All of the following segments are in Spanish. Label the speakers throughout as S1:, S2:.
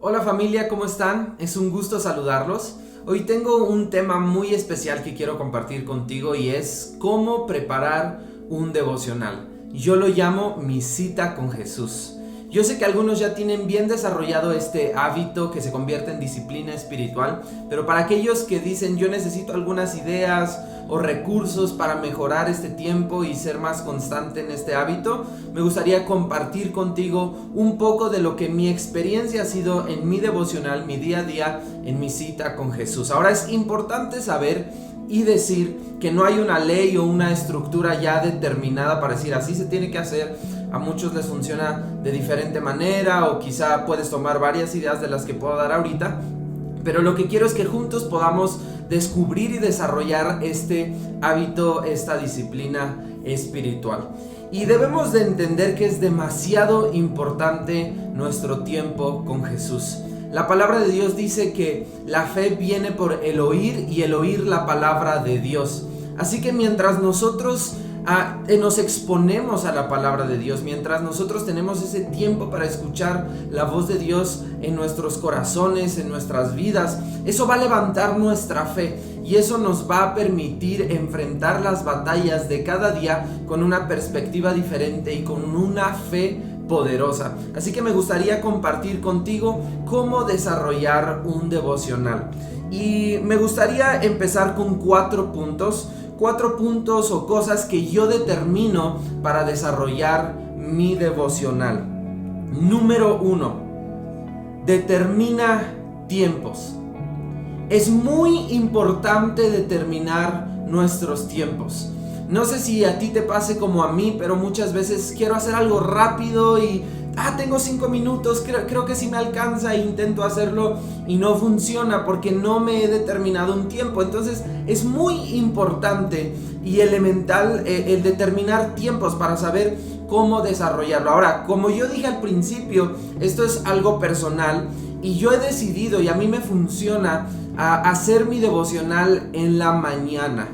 S1: Hola familia, ¿cómo están? Es un gusto saludarlos. Hoy tengo un tema muy especial que quiero compartir contigo y es cómo preparar un devocional. Yo lo llamo mi cita con Jesús. Yo sé que algunos ya tienen bien desarrollado este hábito que se convierte en disciplina espiritual, pero para aquellos que dicen yo necesito algunas ideas o recursos para mejorar este tiempo y ser más constante en este hábito, me gustaría compartir contigo un poco de lo que mi experiencia ha sido en mi devocional, mi día a día, en mi cita con Jesús. Ahora es importante saber y decir que no hay una ley o una estructura ya determinada para decir así se tiene que hacer. A muchos les funciona de diferente manera o quizá puedes tomar varias ideas de las que puedo dar ahorita, pero lo que quiero es que juntos podamos descubrir y desarrollar este hábito, esta disciplina espiritual. Y debemos de entender que es demasiado importante nuestro tiempo con Jesús. La palabra de Dios dice que la fe viene por el oír y el oír la palabra de Dios. Así que mientras nosotros nos exponemos a la palabra de Dios, mientras nosotros tenemos ese tiempo para escuchar la voz de Dios en nuestros corazones, en nuestras vidas, eso va a levantar nuestra fe y eso nos va a permitir enfrentar las batallas de cada día con una perspectiva diferente y con una fe poderosa. Así que me gustaría compartir contigo cómo desarrollar un devocional. Y me gustaría empezar con cuatro puntos o cosas que yo determino para desarrollar mi devocional. Número 1. Determina tiempos. Es muy importante determinar nuestros tiempos. No sé si a ti te pase como a mí, pero muchas veces quiero hacer algo rápido y tengo 5 minutos, creo que sí me alcanza e intento hacerlo y no funciona porque no me he determinado un tiempo. Entonces es muy importante y elemental el determinar tiempos para saber cómo desarrollarlo. Ahora, como yo dije al principio, esto es algo personal y yo he decidido y a mí me funciona hacer mi devocional en la mañana.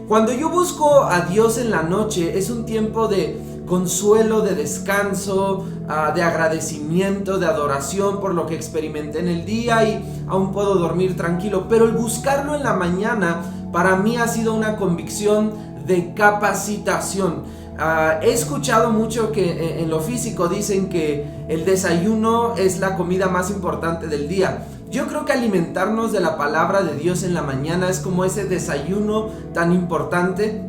S1: Cuando yo busco a Dios en la noche es un tiempo de consuelo, de descanso, de agradecimiento, de adoración por lo que experimenté en el día y aún puedo dormir tranquilo. Pero el buscarlo en la mañana para mí ha sido una convicción de capacitación. He escuchado mucho que en lo físico dicen que el desayuno es la comida más importante del día. Yo creo que alimentarnos de la palabra de Dios en la mañana es como ese desayuno tan importante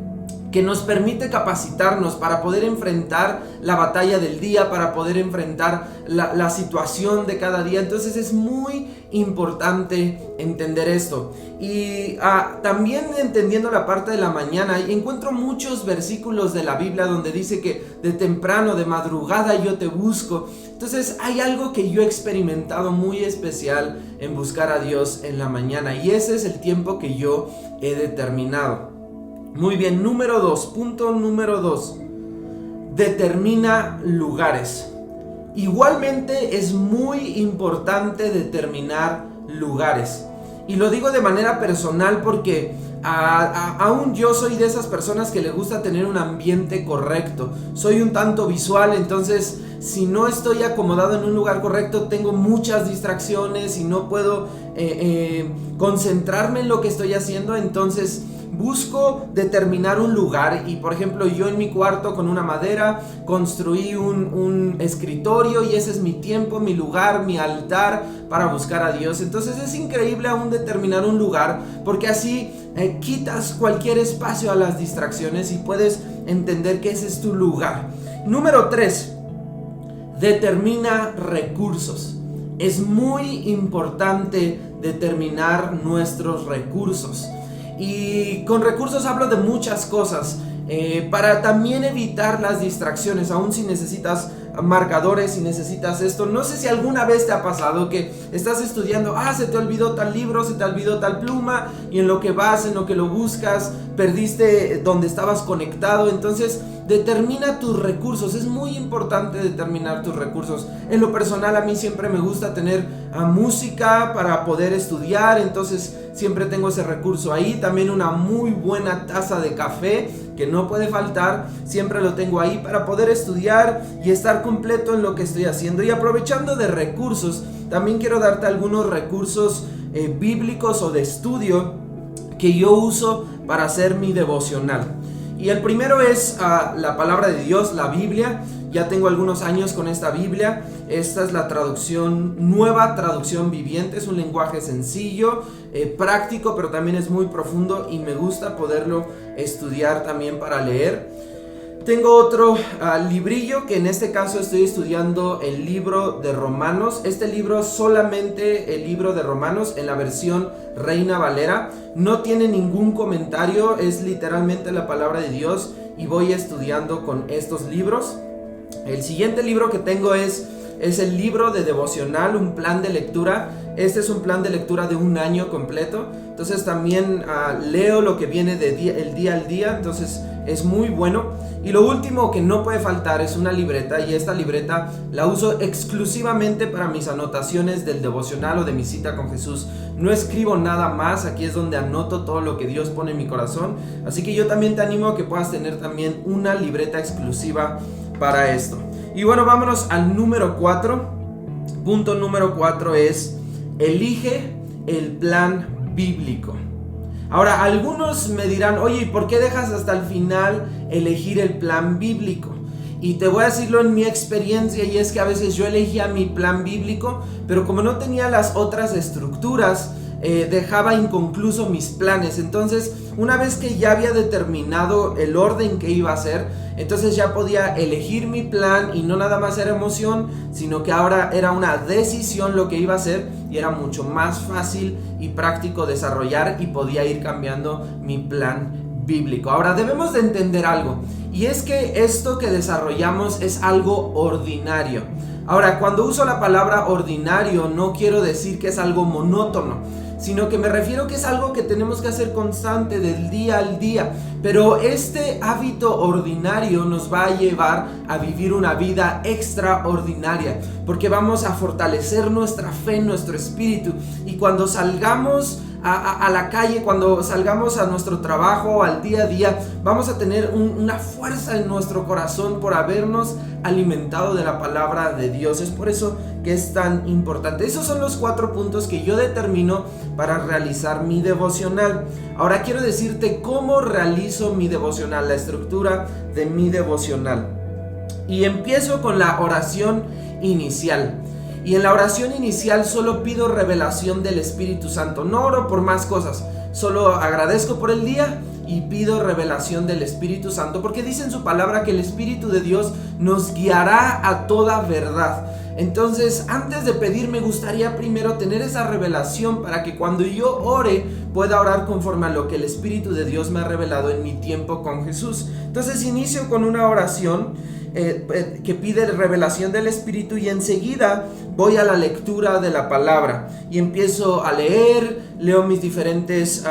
S1: que nos permite capacitarnos para poder enfrentar la batalla del día, para poder enfrentar la situación de cada día. Entonces es muy importante entender esto. Y también entendiendo la parte de la mañana, encuentro muchos versículos de la Biblia donde dice que de temprano, de madrugada yo te busco. Entonces hay algo que yo he experimentado muy especial en buscar a Dios en la mañana y ese es el tiempo que yo he determinado. Muy bien, punto número 2, determina lugares. Igualmente es muy importante determinar lugares. Y lo digo de manera personal porque aún yo soy de esas personas que le gusta tener un ambiente correcto. Soy un tanto visual, entonces si no estoy acomodado en un lugar correcto tengo muchas distracciones y no puedo concentrarme en lo que estoy haciendo. Entonces busco determinar un lugar y por ejemplo yo en mi cuarto con una madera construí un escritorio y ese es mi tiempo, mi lugar, mi altar para buscar a Dios. Entonces es increíble aún determinar un lugar porque así quitas cualquier espacio a las distracciones y puedes entender que ese es tu lugar. Número 3, determina recursos. Es muy importante determinar nuestros recursos. Y con recursos hablo de muchas cosas, para también evitar las distracciones, aun si necesitas marcadores, si necesitas esto. No sé si alguna vez te ha pasado que estás estudiando, se te olvidó tal libro, se te olvidó tal pluma, y en lo que vas, en lo que lo buscas, perdiste donde estabas conectado. Entonces determina tus recursos, es muy importante determinar tus recursos. En lo personal a mí siempre me gusta tener música para poder estudiar, entonces siempre tengo ese recurso ahí. También una muy buena taza de café que no puede faltar, siempre lo tengo ahí para poder estudiar y estar completo en lo que estoy haciendo. Y aprovechando de recursos, también quiero darte algunos recursos bíblicos o de estudio que yo uso para hacer mi devocional. Y el primero es la palabra de Dios, la Biblia. Ya tengo algunos años con esta Biblia. Esta es la nueva traducción viviente. Es un lenguaje sencillo, práctico, pero también es muy profundo y me gusta poderlo estudiar también para leer. Tengo otro librillo que en este caso estoy estudiando el libro de Romanos. Este libro, solamente el libro de Romanos en la versión Reina Valera. No tiene ningún comentario, es literalmente la palabra de Dios y voy estudiando con estos libros. El siguiente libro que tengo es el libro de devocional, un plan de lectura. Este es un plan de lectura de un año completo. Entonces también leo lo que viene el día al día. Entonces es muy bueno. Y lo último que no puede faltar es una libreta. Y esta libreta la uso exclusivamente para mis anotaciones del devocional o de mi cita con Jesús. No escribo nada más. Aquí es donde anoto todo lo que Dios pone en mi corazón. Así que yo también te animo a que puedas tener también una libreta exclusiva para esto. Y bueno, vámonos al número 4. Punto número 4 es: elige el plan bíblico. Ahora, algunos me dirán, oye, ¿por qué dejas hasta el final elegir el plan bíblico? Y te voy a decirlo en mi experiencia, y es que a veces yo elegía mi plan bíblico, pero como no tenía las otras estructuras, dejaba inconcluso mis planes. Entonces, una vez que ya había determinado el orden que iba a hacer, entonces ya podía elegir mi plan y no nada más era emoción, sino que ahora era una decisión lo que iba a hacer y era mucho más fácil y práctico desarrollar y podía ir cambiando mi plan bíblico. Ahora debemos de entender algo, y es que esto que desarrollamos es algo ordinario. Ahora, cuando uso la palabra ordinario no quiero decir que es algo monótono, sino que me refiero que es algo que tenemos que hacer constante del día al día. Pero este hábito ordinario nos va a llevar a vivir una vida extraordinaria, porque vamos a fortalecer nuestra fe, nuestro espíritu, y cuando salgamos a la calle, cuando salgamos a nuestro trabajo, al día a día, vamos a tener una fuerza en nuestro corazón por habernos alimentado de la palabra de Dios. Es por eso que es tan importante. Esos son los 4 puntos que yo determino para realizar mi devocional. Ahora quiero decirte cómo realizo mi devocional, la estructura de mi devocional. Y empiezo con la oración inicial. Y en la oración inicial solo pido revelación del Espíritu Santo. No oro por más cosas, solo agradezco por el día y pido revelación del Espíritu Santo, porque dice en su palabra que el Espíritu de Dios nos guiará a toda verdad. Entonces, antes de pedir, me gustaría primero tener esa revelación para que cuando yo ore pueda orar conforme a lo que el Espíritu de Dios me ha revelado en mi tiempo con Jesús. Entonces inicio con una oración que pide revelación del Espíritu, y enseguida voy a la lectura de la palabra y empiezo a leo mis diferentes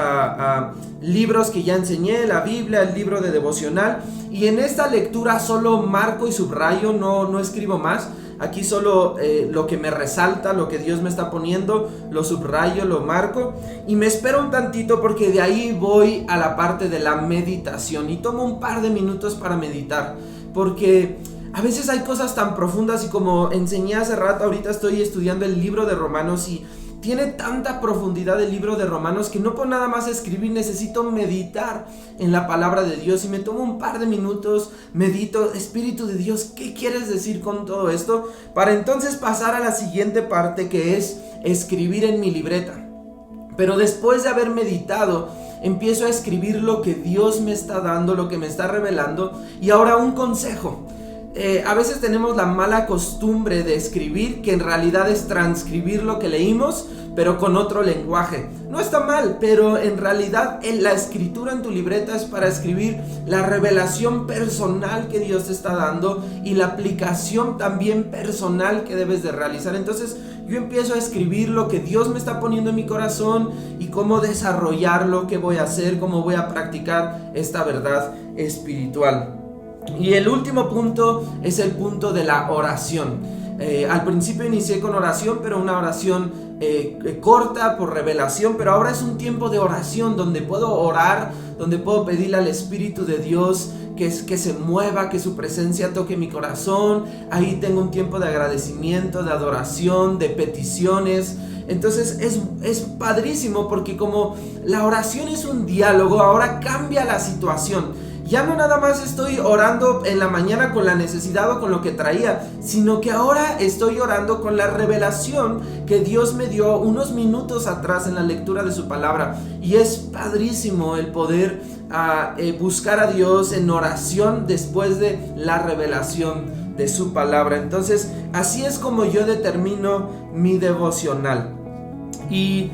S1: libros que ya enseñé, la Biblia, el libro de devocional, y en esta lectura solo marco y subrayo, no escribo más. Aquí solo lo que me resalta, lo que Dios me está poniendo, lo subrayo, lo marco y me espero un tantito, porque de ahí voy a la parte de la meditación y tomo un par de minutos para meditar, porque a veces hay cosas tan profundas, y como enseñé hace rato, ahorita estoy estudiando el libro de Romanos y tiene tanta profundidad el libro de Romanos que no puedo nada más escribir, necesito meditar en la palabra de Dios, y me tomo un par de minutos, medito, Espíritu de Dios, ¿qué quieres decir con todo esto? Para entonces pasar a la siguiente parte, que es escribir en mi libreta. Pero después de haber meditado, empiezo a escribir lo que Dios me está dando, lo que me está revelando. Y ahora un consejo. A veces tenemos la mala costumbre de escribir, que en realidad es transcribir lo que leímos, pero con otro lenguaje. No está mal, pero en realidad la escritura en tu libreta es para escribir la revelación personal que Dios te está dando y la aplicación también personal que debes de realizar. Entonces yo empiezo a escribir lo que Dios me está poniendo en mi corazón y cómo desarrollarlo, qué voy a hacer, cómo voy a practicar esta verdad espiritual. Y el último punto es el punto de la oración. Al principio inicié con oración, pero una oración corta por revelación, pero ahora es un tiempo de oración donde puedo orar, donde puedo pedirle al Espíritu de Dios que se mueva, que su presencia toque mi corazón. Ahí tengo un tiempo de agradecimiento, de adoración, de peticiones. Entonces es padrísimo porque como la oración es un diálogo, ahora cambia la situación. Ya no nada más estoy orando en la mañana con la necesidad o con lo que traía, sino que ahora estoy orando con la revelación que Dios me dio unos minutos atrás en la lectura de su palabra. Y es padrísimo el poder buscar a Dios en oración después de la revelación de su palabra. Entonces, así es como yo determino mi devocional. Y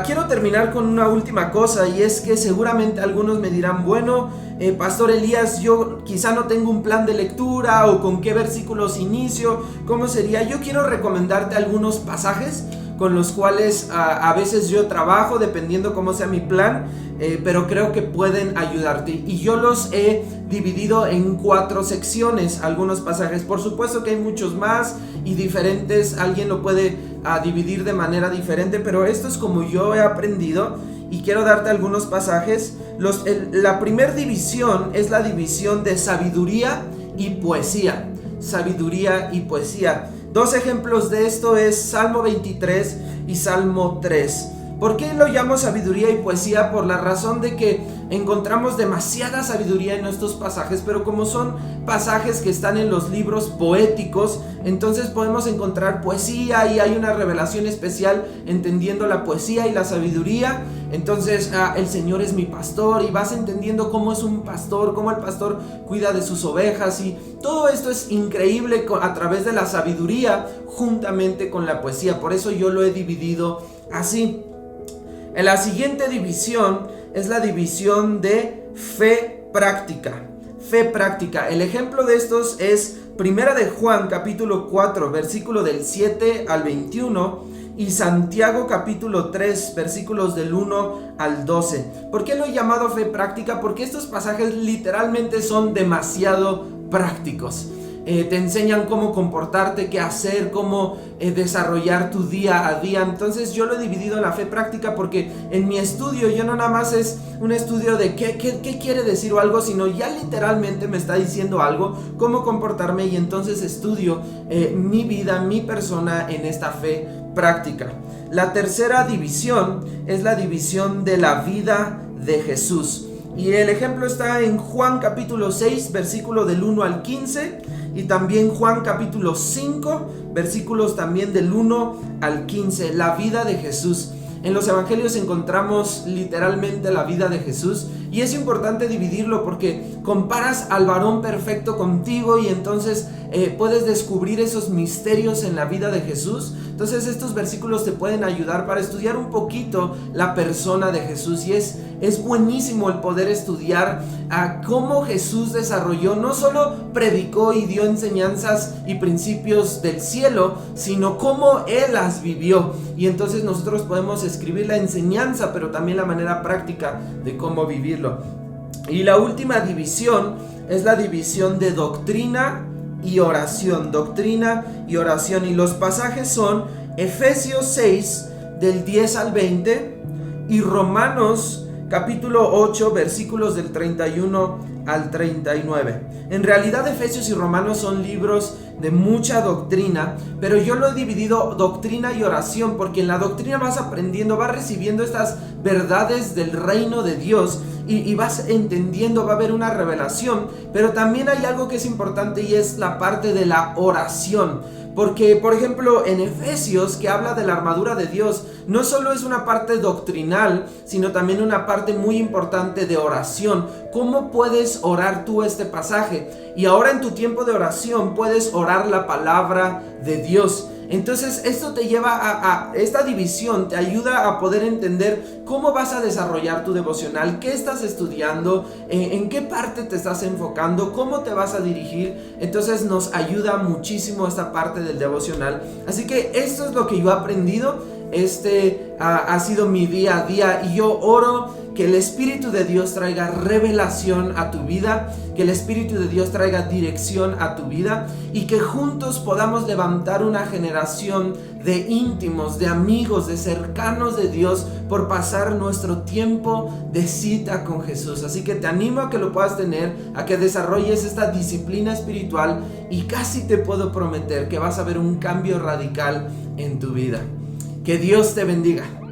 S1: quiero terminar con una última cosa, y es que seguramente algunos me dirán, bueno, Pastor Elías, yo quizá no tengo un plan de lectura, o con qué versículos inicio, ¿cómo sería? Yo quiero recomendarte algunos pasajes con los cuales a veces yo trabajo, dependiendo cómo sea mi plan, pero creo que pueden ayudarte. Y yo los he dividido en 4 secciones, algunos pasajes. Por supuesto que hay muchos más y diferentes, alguien lo puede dividir de manera diferente, pero esto es como yo he aprendido y quiero darte algunos pasajes. La primera división es la división de sabiduría y poesía. Sabiduría y poesía. 2 ejemplos de esto es Salmo 23 y Salmo 3. ¿Por qué lo llamo sabiduría y poesía? Por la razón de que encontramos demasiada sabiduría en estos pasajes, pero como son pasajes que están en los libros poéticos, entonces podemos encontrar poesía y hay una revelación especial entendiendo la poesía y la sabiduría. Entonces el Señor es mi pastor, y vas entendiendo cómo es un pastor, cómo el pastor cuida de sus ovejas, y todo esto es increíble a través de la sabiduría juntamente con la poesía. Por eso yo lo he dividido así. En la siguiente división es la división de fe práctica. Fe práctica. El ejemplo de estos es Primera de Juan capítulo 4 versículo del 7 al 21 y Santiago capítulo 3 versículos del 1 al 12. ¿Por qué lo he llamado fe práctica? Porque estos pasajes literalmente son demasiado prácticos. Te enseñan cómo comportarte, qué hacer, cómo desarrollar tu día a día. Entonces yo lo he dividido en la fe práctica porque en mi estudio yo no nada más es un estudio de qué quiere decir o algo, sino ya literalmente me está diciendo algo, cómo comportarme, y entonces estudio mi vida, mi persona en esta fe práctica. La tercera división es la división de la vida de Jesús. Y el ejemplo está en Juan capítulo 6, versículo del 1 al 15, y también Juan capítulo 5, versículos también del 1 al 15, la vida de Jesús. En los evangelios encontramos literalmente la vida de Jesús, y es importante dividirlo porque comparas al varón perfecto contigo, y entonces puedes descubrir esos misterios en la vida de Jesús. Entonces estos versículos te pueden ayudar para estudiar un poquito la persona de Jesús, y es buenísimo el poder estudiar cómo Jesús desarrolló, no solo predicó y dio enseñanzas y principios del cielo, sino cómo Él las vivió. Y entonces nosotros podemos escribir la enseñanza, pero también la manera práctica de cómo vivirlo. Y la última división es la división de doctrina y oración. Doctrina y oración. Y los pasajes son Efesios 6 del 10 al 20 y Romanos capítulo 8 versículos del 31 al 39. En realidad Efesios y Romanos son libros de mucha doctrina, pero yo lo he dividido doctrina y oración, porque en la doctrina vas aprendiendo, vas recibiendo estas verdades del reino de Dios y vas entendiendo, va a haber una revelación, pero también hay algo que es importante, y es la parte de la oración. Porque, por ejemplo, en Efesios, que habla de la armadura de Dios, no solo es una parte doctrinal, sino también una parte muy importante de oración. ¿Cómo puedes orar tú este pasaje? Y ahora en tu tiempo de oración puedes orar la palabra de Dios. Entonces esto te lleva a esta división, te ayuda a poder entender cómo vas a desarrollar tu devocional, qué estás estudiando, en qué parte te estás enfocando, cómo te vas a dirigir. Entonces nos ayuda muchísimo esta parte del devocional. Así que esto es lo que yo he aprendido. Ha sido mi día a día, y yo oro que el Espíritu de Dios traiga revelación a tu vida, que el Espíritu de Dios traiga dirección a tu vida y que juntos podamos levantar una generación de íntimos, de amigos, de cercanos de Dios por pasar nuestro tiempo de cita con Jesús. Así que te animo a que lo puedas tener, a que desarrolles esta disciplina espiritual y casi te puedo prometer que vas a ver un cambio radical en tu vida. Que Dios te bendiga.